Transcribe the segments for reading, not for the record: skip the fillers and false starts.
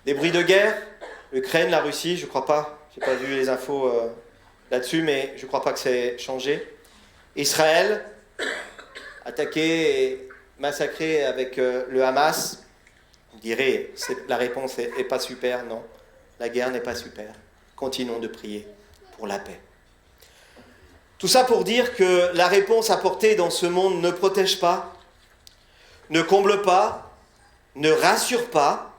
Des bruits de guerre, l'Ukraine, la Russie, je ne crois pas. Je n'ai pas vu les infos là-dessus, mais je ne crois pas que c'est changé. Israël, attaqué et massacré avec le Hamas. On dirait, la réponse n'est pas super, non. La guerre n'est pas super. Continuons de prier pour la paix. Tout ça pour dire que la réponse apportée dans ce monde ne protège pas, ne comble pas, ne rassure pas.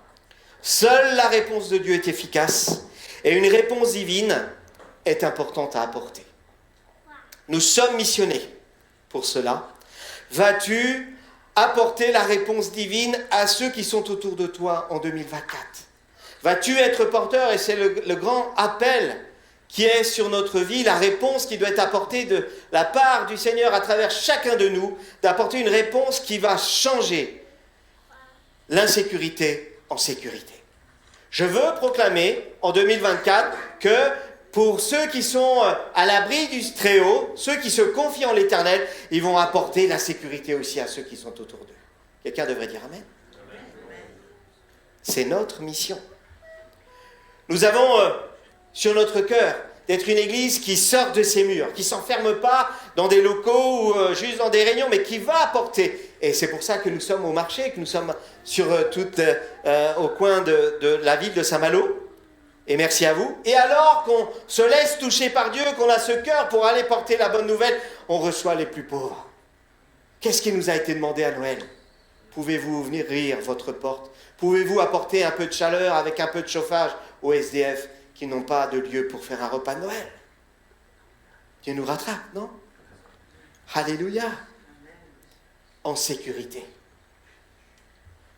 Seule la réponse de Dieu est efficace et une réponse divine est importante à apporter. Nous sommes missionnés pour cela. Vas-tu apporter la réponse divine à ceux qui sont autour de toi en 2024 ? Vas-tu être porteur, et c'est le grand appel qui est sur notre vie, la réponse qui doit être apportée de la part du Seigneur à travers chacun de nous, d'apporter une réponse qui va changer l'insécurité en sécurité. Je veux proclamer en 2024 que pour ceux qui sont à l'abri du Très-Haut, ceux qui se confient en l'Éternel, ils vont apporter la sécurité aussi à ceux qui sont autour d'eux. Quelqu'un devrait dire Amen. C'est notre mission. Nous avons sur notre cœur d'être une église qui sort de ses murs, qui ne s'enferme pas dans des locaux ou juste dans des réunions, mais qui va apporter. Et c'est pour ça que nous sommes au marché, que nous sommes sur au coin de la ville de Saint-Malo. Et merci à vous. Et alors qu'on se laisse toucher par Dieu, qu'on a ce cœur pour aller porter la bonne nouvelle, on reçoit les plus pauvres. Qu'est-ce qui nous a été demandé à Noël ? Pouvez-vous venir rire votre porte ? Pouvez-vous apporter un peu de chaleur avec un peu de chauffage aux SDF qui n'ont pas de lieu pour faire un repas de Noël ? Dieu nous rattrape, non ? Alléluia ! En sécurité.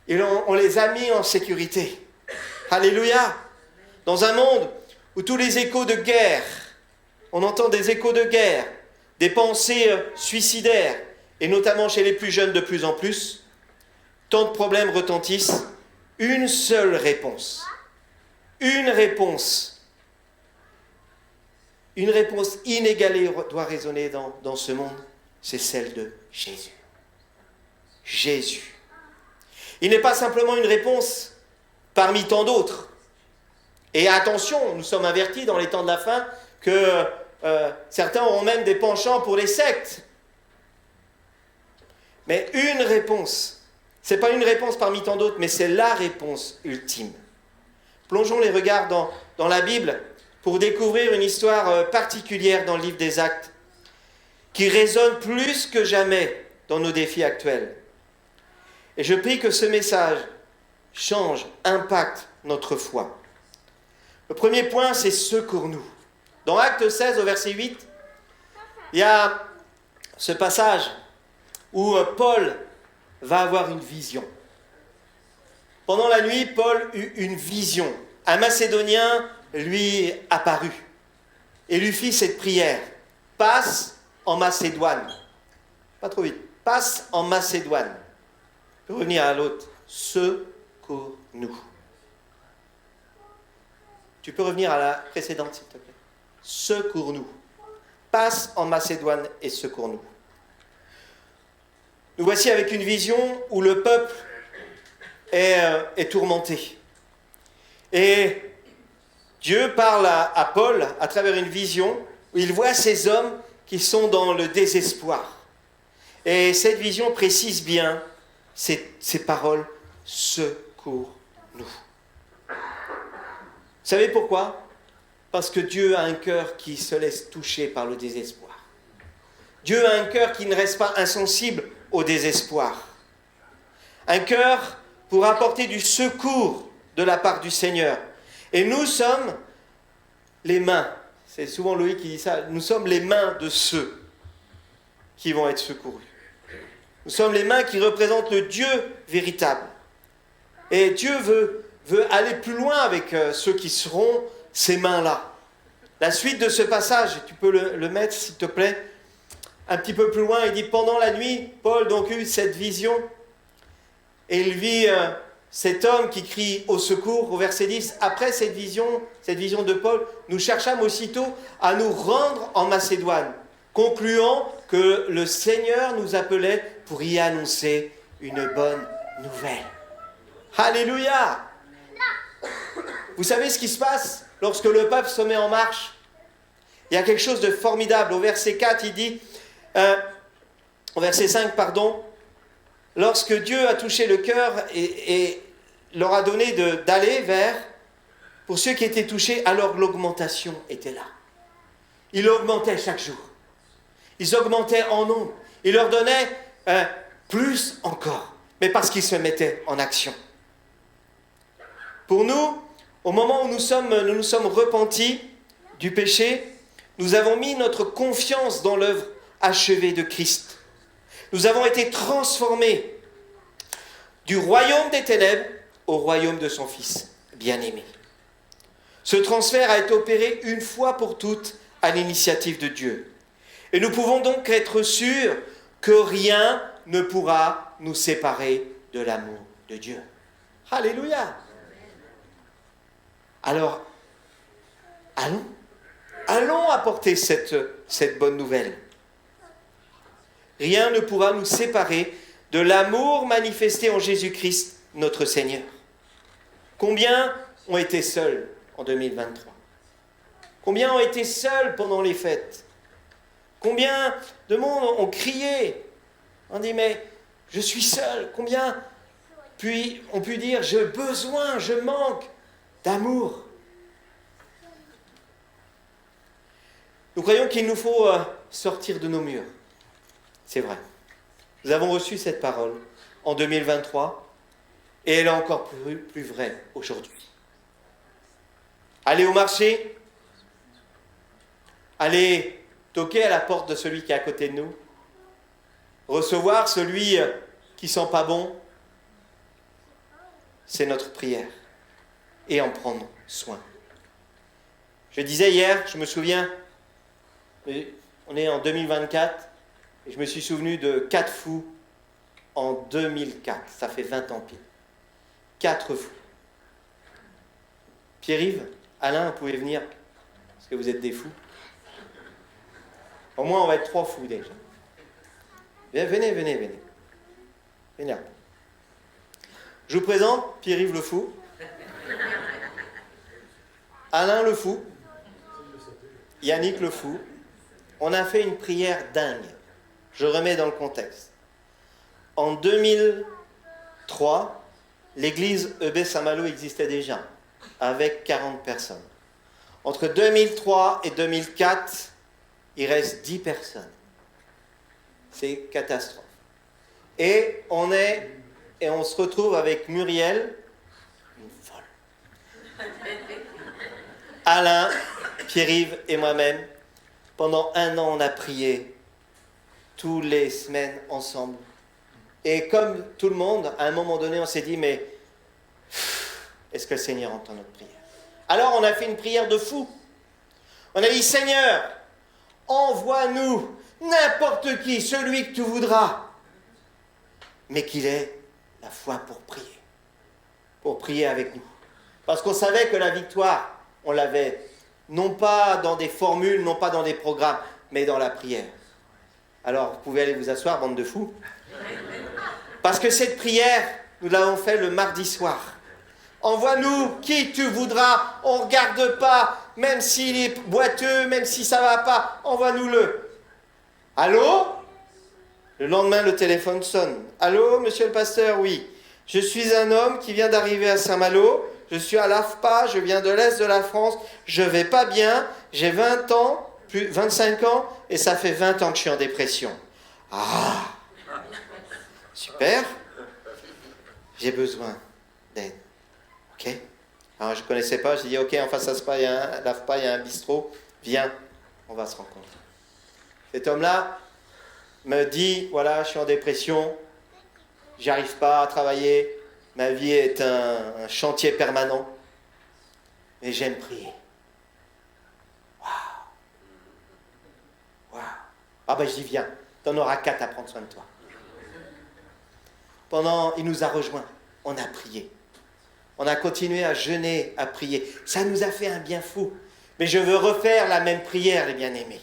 Et on les a mis en sécurité. Alléluia ! Dans un monde où tous les échos de guerre, on entend des échos de guerre, des pensées suicidaires, et notamment chez les plus jeunes de plus en plus, tant de problèmes retentissent, une seule réponse. Une réponse inégalée doit résonner dans ce monde, c'est celle de Jésus. Jésus. Il n'est pas simplement une réponse parmi tant d'autres. Et attention, nous sommes avertis dans les temps de la fin que certains auront même des penchants pour les sectes. Mais une réponse, ce n'est pas une réponse parmi tant d'autres, mais c'est la réponse ultime. Plongeons les regards dans la Bible pour découvrir une histoire particulière dans le livre des Actes, qui résonne plus que jamais dans nos défis actuels. Et je prie que ce message change, impacte notre foi. Le premier point, c'est « secours-nous ». Dans Actes 16, au verset 8, il y a ce passage où Paul va avoir une vision. Pendant la nuit, Paul eut une vision. Un Macédonien lui apparut et lui fit cette prière. « Passe en Macédoine ». Pas trop vite. « Passe en Macédoine ». Je peux revenir à l'autre. « Secours-nous ». Tu peux revenir à la précédente, s'il te plaît. « Secours-nous ». Passe en Macédoine et secours-nous. Nous voici avec une vision où le peuple est tourmenté. Et Dieu parle à Paul à travers une vision où il voit ces hommes qui sont dans le désespoir. Et cette vision précise bien ces paroles « secours-nous ». Vous savez pourquoi ? Parce que Dieu a un cœur qui se laisse toucher par le désespoir. Dieu a un cœur qui ne reste pas insensible au désespoir. Un cœur pour apporter du secours de la part du Seigneur. Et nous sommes les mains, c'est souvent Loïc qui dit ça, nous sommes les mains de ceux qui vont être secourus. Nous sommes les mains qui représentent le Dieu véritable. Et Dieu veut aller plus loin avec ceux qui seront ces mains-là. La suite de ce passage, tu peux le mettre s'il te plaît, un petit peu plus loin, il dit « Pendant la nuit, Paul donc eut cette vision, et il vit cet homme qui crie au secours, au verset 10. Après cette vision de Paul, nous cherchâmes aussitôt à nous rendre en Macédoine, concluant que le Seigneur nous appelait pour y annoncer une bonne nouvelle. » Alléluia! Vous savez ce qui se passe lorsque le peuple se met en marche? Il y a quelque chose de formidable. Au verset 4, il dit, au verset 5, pardon, lorsque Dieu a touché le cœur et leur a donné d'aller vers, pour ceux qui étaient touchés, alors l'augmentation était là. Il augmentait chaque jour. Ils augmentaient en nombre. Il leur donnait plus encore, mais parce qu'ils se mettaient en action. Pour nous, au moment où nous nous sommes repentis du péché, nous avons mis notre confiance dans l'œuvre achevée de Christ. Nous avons été transformés du royaume des ténèbres au royaume de son Fils bien-aimé. Ce transfert a été opéré une fois pour toutes à l'initiative de Dieu. Et nous pouvons donc être sûrs que rien ne pourra nous séparer de l'amour de Dieu. Alléluia! Alors, allons apporter cette bonne nouvelle. Rien ne pourra nous séparer de l'amour manifesté en Jésus-Christ, notre Seigneur. Combien ont été seuls en 2023? Combien ont été seuls pendant les fêtes? Combien de monde ont crié? On dit, mais je suis seul. Combien ont pu dire, j'ai besoin, je manque d'amour? Nous croyons qu'il nous faut sortir de nos murs. C'est vrai. Nous avons reçu cette parole en 2023 et elle est encore plus vraie aujourd'hui. Aller au marché, aller toquer à la porte de celui qui est à côté de nous, recevoir celui qui sent pas bon, c'est notre prière et en prendre soin. Je disais hier, je me souviens, on est en 2024, et je me suis souvenu de 4 fous en 2004, ça fait 20 ans pile. 4 fous. Pierre-Yves, Alain, vous pouvez venir, parce que vous êtes des fous. Au moins, on va être 3 fous déjà. Bien, venez. Venez. Je vous présente Pierre-Yves le fou, Alain le fou, Yannick le fou. On a fait une prière dingue. Je remets dans le contexte. En 2003, l'église EB Saint-Malo existait déjà, avec 40 personnes. Entre 2003 et 2004, il reste 10 personnes. C'est catastrophe. Et on se retrouve avec Muriel, une folle. Alain, Pierre-Yves et moi-même. Pendant 1 an, on a prié toutes les semaines ensemble. Et comme tout le monde, à un moment donné, on s'est dit, mais est-ce que le Seigneur entend notre prière? Alors on a fait une prière de fou. On a dit, Seigneur, envoie-nous n'importe qui, celui que tu voudras, mais qu'il ait la foi pour prier avec nous. Parce qu'on savait que la victoire, on l'avait non pas dans des formules, non pas dans des programmes, mais dans la prière. Alors, vous pouvez aller vous asseoir, bande de fous. Parce que cette prière, nous l'avons fait le mardi soir. Envoie-nous qui tu voudras, on ne regarde pas, même s'il est boiteux, même si ça ne va pas, envoie-nous-le. Allô? Le lendemain, le téléphone sonne. Allô, monsieur le pasteur? Oui. Je suis un homme qui vient d'arriver à Saint-Malo. Je suis à l'AFPA, je viens de l'Est de la France. Je ne vais pas bien. J'ai 20 ans, 25 ans, et ça fait 20 ans que je suis en dépression. Ah! Super. J'ai besoin d'aide. Ok? Alors, je ne connaissais pas. J'ai dit, ok, en face à l'AFPA, il y a un bistrot. Viens, on va se rencontrer. Cet homme-là me dit, voilà, je suis en dépression. J'arrive pas à travailler. Ma vie est un chantier permanent. Mais j'aime prier. Waouh. Ah ben je dis, viens, t'en auras 4 à prendre soin de toi. Il nous a rejoints. On a prié. On a continué à jeûner, à prier. Ça nous a fait un bien fou. Mais je veux refaire la même prière, les bien-aimés.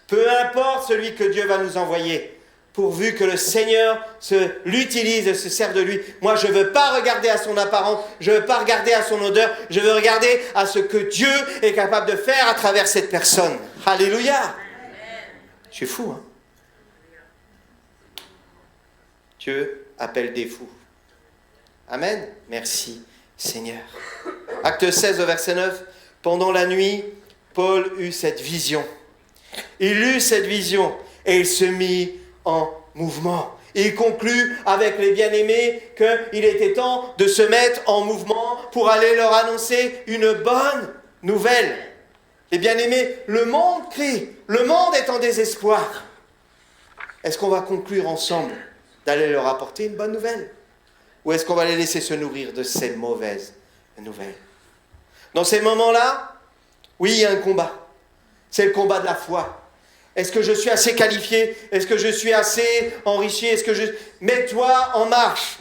Peu importe celui que Dieu va nous envoyer, pourvu que le Seigneur l'utilise, se sert de lui. Moi, je ne veux pas regarder à son apparence, je ne veux pas regarder à son odeur, je veux regarder à ce que Dieu est capable de faire à travers cette personne. Alléluia. Je suis fou, hein? Dieu appelle des fous. Amen. Merci, Seigneur. Acte 16, au verset 9. Pendant la nuit, Paul eut cette vision. Il eut cette vision et il se mit en mouvement. Il conclut avec les bien-aimés qu'il était temps de se mettre en mouvement pour aller leur annoncer une bonne nouvelle. Les bien-aimés, le monde crie, le monde est en désespoir. Est-ce qu'on va conclure ensemble d'aller leur apporter une bonne nouvelle? Ou est-ce qu'on va les laisser se nourrir de ces mauvaises nouvelles? Dans ces moments-là, oui, il y a un combat. C'est le combat de la foi. Est-ce que je suis assez qualifié? Est-ce que je suis assez enrichi? Mets-toi en marche.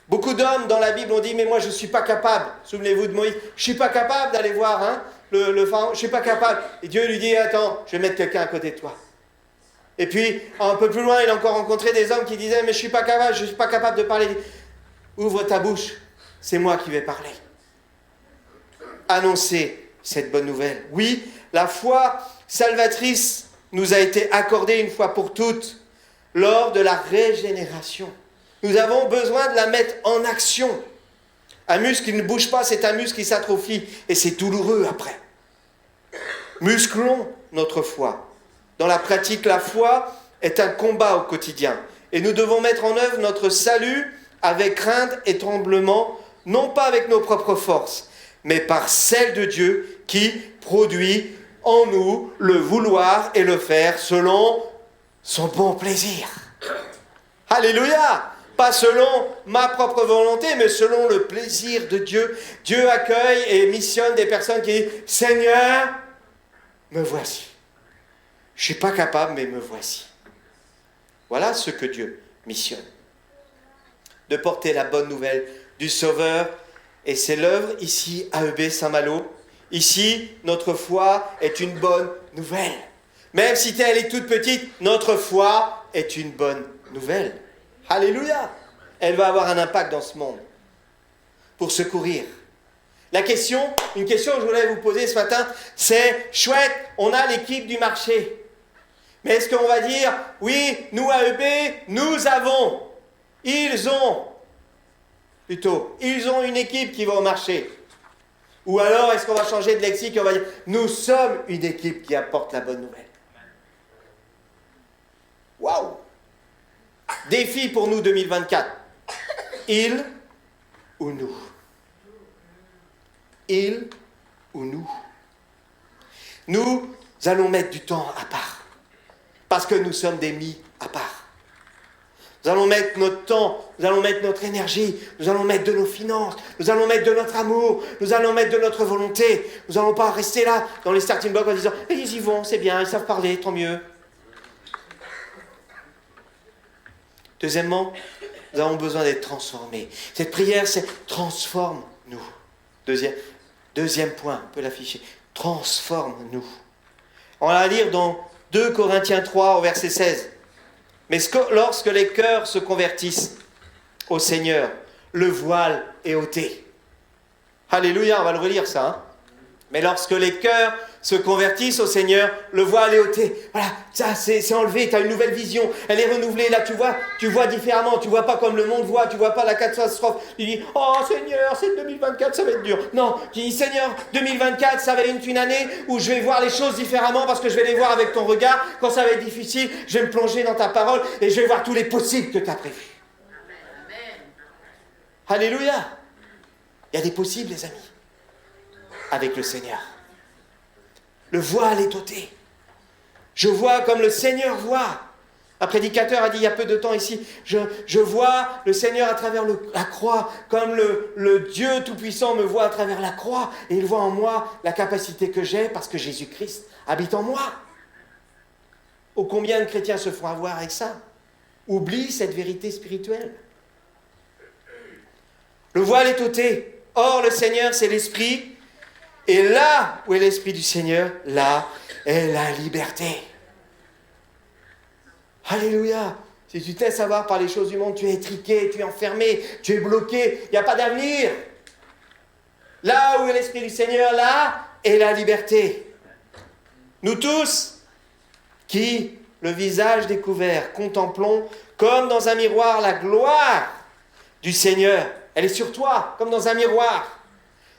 Beaucoup d'hommes dans la Bible ont dit, mais moi je ne suis pas capable. Souvenez-vous de Moïse. Je ne suis pas capable d'aller voir le pharaon. Je ne suis pas capable. Et Dieu lui dit, attends, je vais mettre quelqu'un à côté de toi. Et puis, un peu plus loin, il a encore rencontré des hommes qui disaient, mais je ne suis pas capable de parler. Ouvre ta bouche, c'est moi qui vais parler. Annoncer cette bonne nouvelle. Oui, la foi salvatrice nous a été accordée une fois pour toutes lors de la régénération. Nous avons besoin de la mettre en action. Un muscle qui ne bouge pas, c'est un muscle qui s'atrophie et c'est douloureux après. Musclons notre foi. Dans la pratique, la foi est un combat au quotidien et nous devons mettre en œuvre notre salut avec crainte et tremblement, non pas avec nos propres forces, mais par celle de Dieu qui produit en nous le vouloir et le faire selon son bon plaisir. Alléluia! Pas selon ma propre volonté, mais selon le plaisir de Dieu. Dieu accueille et missionne des personnes qui disent « Seigneur, me voici. Je ne suis pas capable, mais me voici. » Voilà ce que Dieu missionne. De porter la bonne nouvelle du Sauveur. Et c'est l'œuvre ici, AEB Saint-Malo. Ici, notre foi est une bonne nouvelle. Même si elle est toute petite, notre foi est une bonne nouvelle. Alléluia! Elle va avoir un impact dans ce monde. Pour secourir. Une question que je voulais vous poser ce matin, c'est chouette, on a l'équipe du marché. Mais est-ce qu'on va dire, oui, nous AEB, nous avons, ils ont une équipe qui va au marché. Ou alors, est-ce qu'on va changer de lexique et on va dire, nous sommes une équipe qui apporte la bonne nouvelle. Waouh! Défi pour nous 2024. Il ou nous? Il ou nous? Nous allons mettre du temps à part. Parce que nous sommes des mis à part. Nous allons mettre notre temps, nous allons mettre notre énergie, nous allons mettre de nos finances, nous allons mettre de notre amour, nous allons mettre de notre volonté. Nous n'allons pas rester là dans les starting blocks en disant « ils y vont, c'est bien, ils savent parler, tant mieux. » Deuxièmement, nous avons besoin d'être transformés. Cette prière, c'est « transforme-nous ». Deuxième point, on peut l'afficher. « Transforme-nous ». On va la lire dans 2 Corinthiens 3 au verset 16. Mais lorsque les cœurs se convertissent au Seigneur, le voile est ôté. Alléluia, on va le relire ça. Hein? Mais lorsque les cœurs se convertissent au Seigneur, le voile est ôté. Voilà, ça c'est enlevé, tu as une nouvelle vision, elle est renouvelée. Là, tu vois différemment, tu vois pas comme le monde voit, tu vois pas la catastrophe. Tu dis, oh Seigneur, c'est 2024, ça va être dur. Non, tu dis, Seigneur, 2024, ça va être une année où je vais voir les choses différemment parce que je vais les voir avec ton regard. Quand ça va être difficile, je vais me plonger dans ta parole et je vais voir tous les possibles que tu as prévus. Alléluia. Il y a des possibles, les amis, avec le Seigneur. Le voile est ôté. Je vois comme le Seigneur voit. Un prédicateur a dit il y a peu de temps ici, je vois le Seigneur à travers la croix, comme le Dieu Tout-Puissant me voit à travers la croix, et il voit en moi la capacité que j'ai parce que Jésus-Christ habite en moi. Oh, combien de chrétiens se font avoir avec ça? Oublient cette vérité spirituelle. Le voile est ôté. Or, le Seigneur, c'est l'Esprit. Et là où est l'Esprit du Seigneur, là est la liberté. Alléluia. Si tu te laisses avoir par les choses du monde, tu es étriqué, tu es enfermé, tu es bloqué, il n'y a pas d'avenir. Là où est l'Esprit du Seigneur, là est la liberté. Nous tous, qui, le visage découvert, contemplons comme dans un miroir la gloire du Seigneur. Elle est sur toi, comme dans un miroir.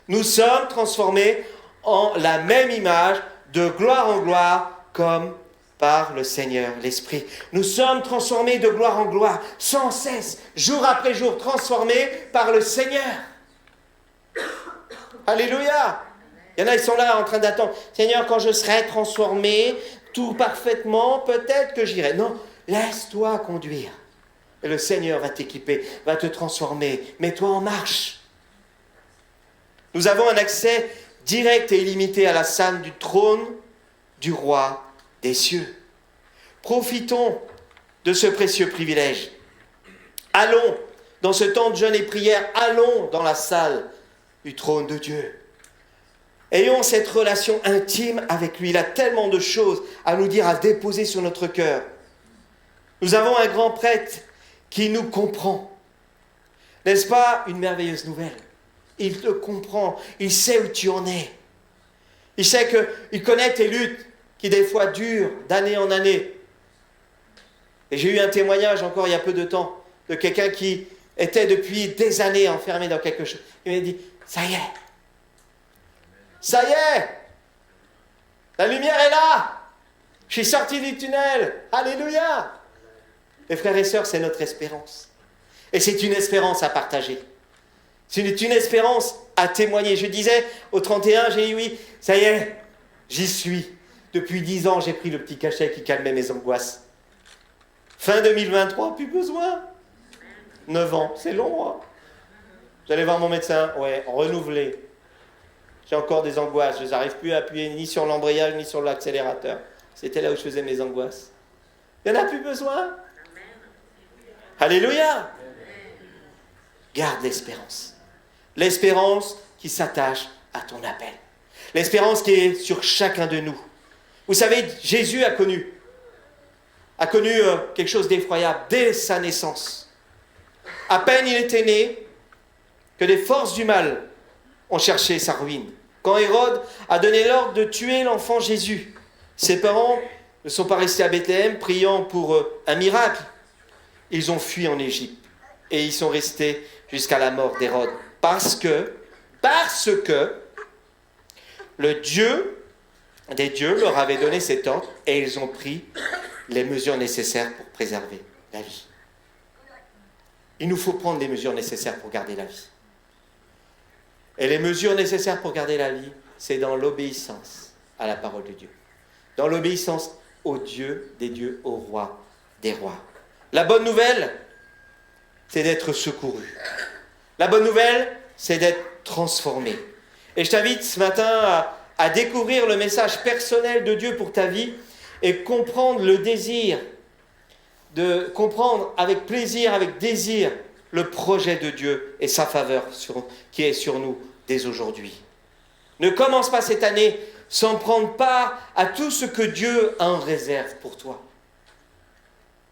Nous sommes transformés en la même image, de gloire en gloire, comme par le Seigneur, l'Esprit. Nous sommes transformés de gloire en gloire, sans cesse, jour après jour, transformés par le Seigneur. Alléluia! Il y en a, ils sont là en train d'attendre. Seigneur, quand je serai transformé, tout parfaitement, peut-être que j'irai. Non, laisse-toi conduire. Et le Seigneur va t'équiper, va te transformer. Mets-toi en marche. Nous avons un accès direct et illimité à la salle du trône du roi des cieux. Profitons de ce précieux privilège. Allons, dans ce temps de jeûne et prière, allons dans la salle du trône de Dieu. Ayons cette relation intime avec lui. Il a tellement de choses à nous dire, à déposer sur notre cœur. Nous avons un grand prêtre qui nous comprend. N'est-ce pas une merveilleuse nouvelle? Il te comprend, il sait où tu en es. Il sait qu'il connaît tes luttes qui des fois durent d'année en année. Et j'ai eu un témoignage encore il y a peu de temps de quelqu'un qui était depuis des années enfermé dans quelque chose. Il m'a dit, ça y est, la lumière est là, je suis sorti du tunnel, alléluia. Mes frères et sœurs, c'est notre espérance. Et c'est une espérance à partager. C'est une espérance à témoigner. Je disais au 31, j'ai dit oui, ça y est, j'y suis. Depuis 10 ans, j'ai pris le petit cachet qui calmait mes angoisses. Fin 2023, plus besoin. 9 ans, c'est long. Hein. J'allais voir mon médecin, ouais, renouvelé. J'ai encore des angoisses, je n'arrive plus à appuyer ni sur l'embrayage ni sur l'accélérateur. C'était là où je faisais mes angoisses. Il n'y en a plus besoin. Alléluia. Garde l'espérance. L'espérance qui s'attache à ton appel. L'espérance qui est sur chacun de nous. Vous savez, Jésus a connu quelque chose d'effroyable dès sa naissance. À peine il était né que des forces du mal ont cherché sa ruine. Quand Hérode a donné l'ordre de tuer l'enfant Jésus, ses parents ne sont pas restés à Bethléem priant pour un miracle. Ils ont fui en Égypte et ils sont restés jusqu'à la mort d'Hérode. Parce que le Dieu des dieux leur avait donné cet ordre et ils ont pris les mesures nécessaires pour préserver la vie. Il nous faut prendre les mesures nécessaires pour garder la vie. Et les mesures nécessaires pour garder la vie, c'est dans l'obéissance à la parole de Dieu. Dans l'obéissance au Dieu des dieux, au roi des rois. La bonne nouvelle, c'est d'être secouru. La bonne nouvelle, c'est d'être transformé. Et je t'invite ce matin à découvrir le message personnel de Dieu pour ta vie et comprendre le désir, de comprendre avec plaisir, avec désir, le projet de Dieu et sa faveur qui est sur nous dès aujourd'hui. Ne commence pas cette année sans prendre part à tout ce que Dieu a en réserve pour toi.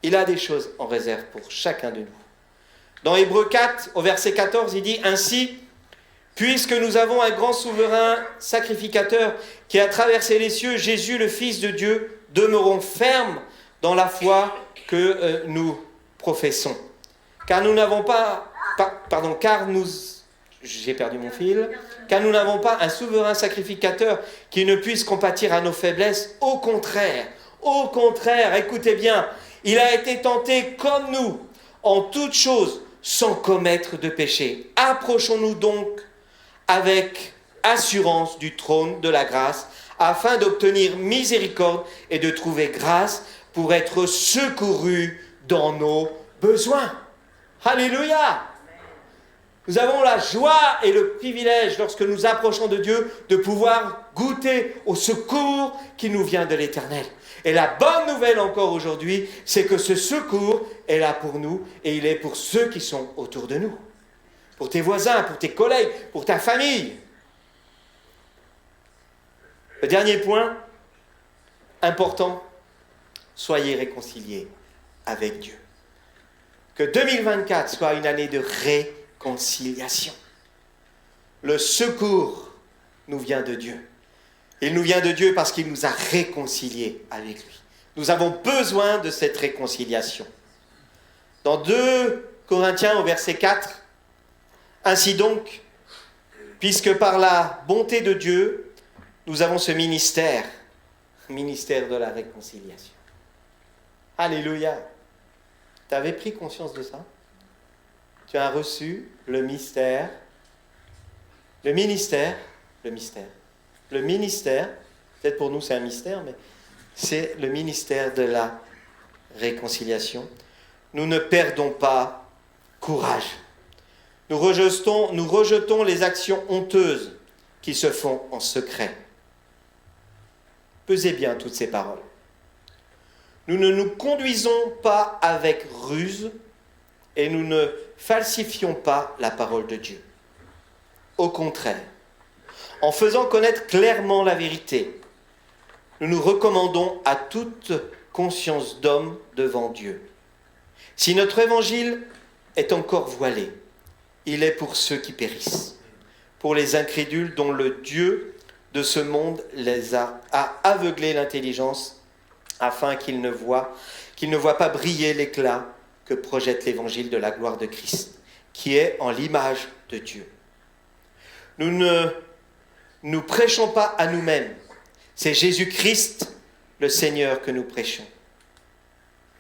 Il a des choses en réserve pour chacun de nous. Dans Hébreux 4, au verset 14, il dit « Ainsi, puisque nous avons un grand souverain sacrificateur qui a traversé les cieux, Jésus, le Fils de Dieu, demeurons fermes dans la foi que nous professons. Car nous n'avons pas... J'ai perdu mon fil. Car nous n'avons pas un souverain sacrificateur qui ne puisse compatir à nos faiblesses. Au contraire, écoutez bien, il a été tenté comme nous, en toutes choses, sans commettre de péché. Approchons-nous donc avec assurance du trône de la grâce, afin d'obtenir miséricorde et de trouver grâce pour être secourus dans nos besoins. Alléluia! Nous avons la joie et le privilège, lorsque nous approchons de Dieu, de pouvoir goûter au secours qui nous vient de l'Éternel. Et la bonne nouvelle encore aujourd'hui, c'est que ce secours est là pour nous et il est pour ceux qui sont autour de nous. Pour tes voisins, pour tes collègues, pour ta famille. Le dernier point, important, soyez réconciliés avec Dieu. que 2024 soit une année de réconciliation. Le secours nous vient de Dieu. Il nous vient de Dieu parce qu'il nous a réconciliés avec lui. Nous avons besoin de cette réconciliation. Dans 2 Corinthiens au verset 4, « Ainsi donc, puisque par la bonté de Dieu, nous avons ce ministère de la réconciliation. » Alléluia. Tu avais pris conscience de ça? Tu as reçu le ministère, peut-être pour nous c'est un mystère, mais c'est le ministère de la réconciliation. Nous ne perdons pas courage. Nous rejetons les actions honteuses qui se font en secret. Pesez bien toutes ces paroles. Nous ne nous conduisons pas avec ruse et nous ne falsifions pas la parole de Dieu. Au contraire, en faisant connaître clairement la vérité, nous nous recommandons à toute conscience d'homme devant Dieu. Si notre évangile est encore voilé, il est pour ceux qui périssent, pour les incrédules dont le Dieu de ce monde les a aveuglé l'intelligence afin qu'ils ne voient pas briller l'éclat que projette l'évangile de la gloire de Christ, qui est en l'image de Dieu. Nous ne nous prêchons pas à nous-mêmes, c'est Jésus-Christ le Seigneur que nous prêchons.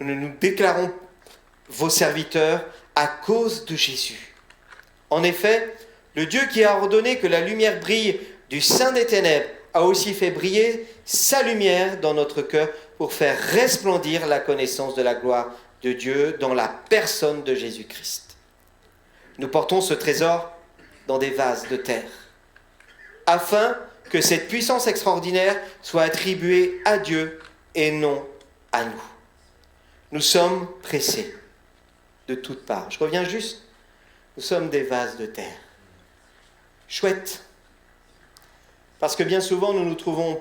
Nous ne nous déclarons vos serviteurs à cause de Jésus. En effet, le Dieu qui a ordonné que la lumière brille du sein des ténèbres a aussi fait briller sa lumière dans notre cœur pour faire resplendir la connaissance de la gloire de Dieu dans la personne de Jésus-Christ. Nous portons ce trésor dans des vases de terre, afin que cette puissance extraordinaire soit attribuée à Dieu et non à nous. Nous sommes pressés de toutes parts. Je reviens juste, nous sommes des vases de terre. Chouette. Parce que bien souvent, nous nous trouvons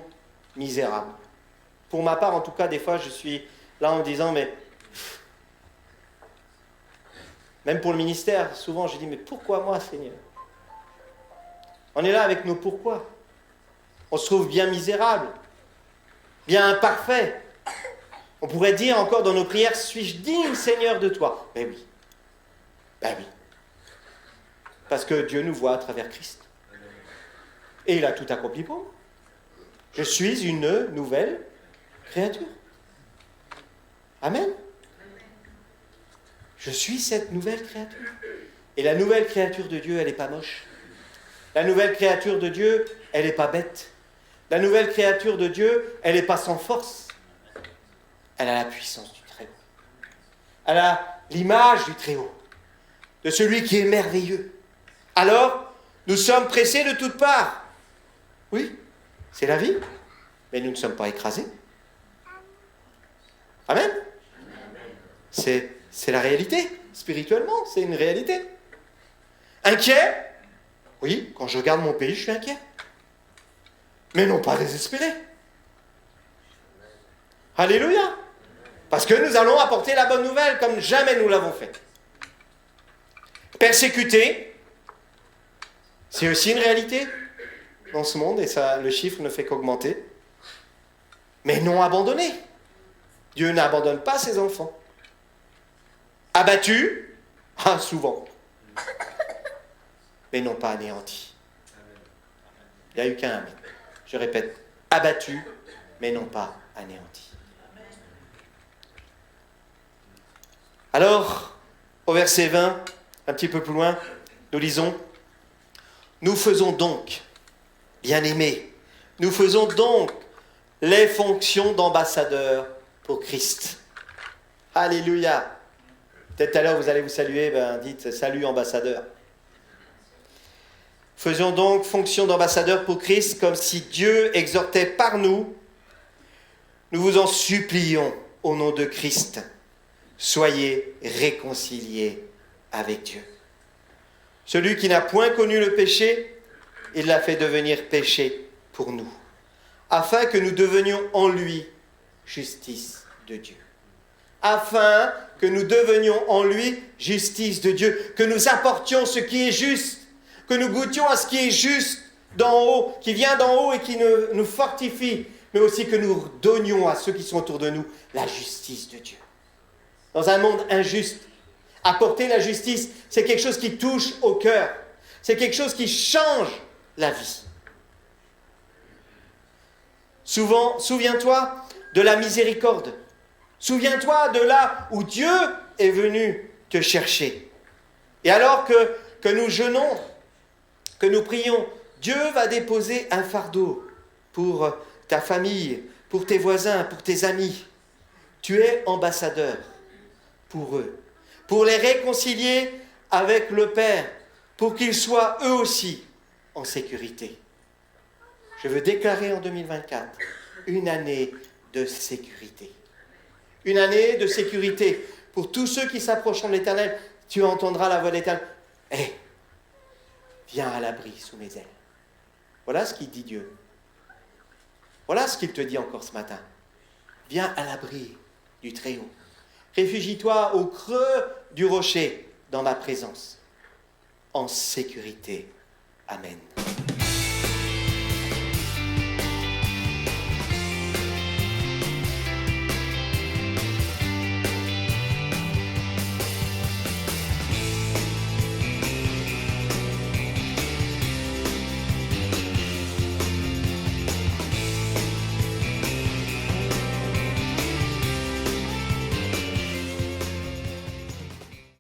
misérables. Pour ma part, en tout cas, des fois, je suis là en me disant, mais... Même pour le ministère, souvent, je dis, mais pourquoi moi, Seigneur? On est là avec nos pourquoi. On se trouve bien misérable, bien imparfait. On pourrait dire encore dans nos prières, suis-je digne, Seigneur, de toi? Ben oui. Ben oui. Parce que Dieu nous voit à travers Christ. Et il a tout accompli pour moi. Je suis une nouvelle créature. Amen. Je suis cette nouvelle créature. Et la nouvelle créature de Dieu, elle n'est pas moche. La nouvelle créature de Dieu, elle n'est pas bête. La nouvelle créature de Dieu, elle n'est pas sans force. Elle a la puissance du Très-Haut. Elle a l'image du Très-Haut, de celui qui est merveilleux. Alors, nous sommes pressés de toutes parts. Oui, c'est la vie, mais nous ne sommes pas écrasés. Amen. C'est la réalité, spirituellement, c'est une réalité. Inquiet? Oui, quand je regarde mon pays, je suis inquiet. Mais non pas désespéré. Alléluia. Parce que nous allons apporter la bonne nouvelle comme jamais nous l'avons fait. Persécuté, c'est aussi une réalité dans ce monde et ça, le chiffre ne fait qu'augmenter. Mais non abandonné. Dieu n'abandonne pas ses enfants. Abattu, souvent. Mais non pas anéanti. Il n'y a eu qu'un amen. Je répète, abattu, mais non pas anéanti. Alors, au verset 20, un petit peu plus loin, nous lisons, « Nous faisons donc, bien-aimés, nous faisons donc les fonctions d'ambassadeurs pour Christ. » Alléluia. Peut-être tout à l'heure, vous allez vous saluer, dites « Salut, ambassadeur ». Faisons donc fonction d'ambassadeurs pour Christ, comme si Dieu exhortait par nous. Nous vous en supplions au nom de Christ. Soyez réconciliés avec Dieu. Celui qui n'a point connu le péché, il l'a fait devenir péché pour nous, afin que nous devenions en lui justice de Dieu. afin que nous devenions en lui justice de Dieu, que nous apportions ce qui est juste, que nous goûtions à ce qui est juste d'en haut, qui vient d'en haut et qui nous fortifie, mais aussi que nous donnions à ceux qui sont autour de nous la justice de Dieu. Dans un monde injuste, apporter la justice, c'est quelque chose qui touche au cœur, c'est quelque chose qui change la vie. Souvent, souviens-toi de la miséricorde. Souviens-toi de là où Dieu est venu te chercher. Et alors que nous jeûnons, que nous prions, Dieu va déposer un fardeau pour ta famille, pour tes voisins, pour tes amis. Tu es ambassadeur pour eux, pour les réconcilier avec le Père, pour qu'ils soient eux aussi en sécurité. Je veux déclarer en 2024 une année de sécurité. Une année de sécurité pour tous ceux qui s'approcheront de l'Éternel. Tu entendras la voix de l'Éternel. Hé, viens à l'abri sous mes ailes. Voilà ce qu'il dit Dieu. Voilà ce qu'il te dit encore ce matin. Viens à l'abri du Très-Haut. Réfugie-toi au creux du rocher dans ma présence. En sécurité. Amen.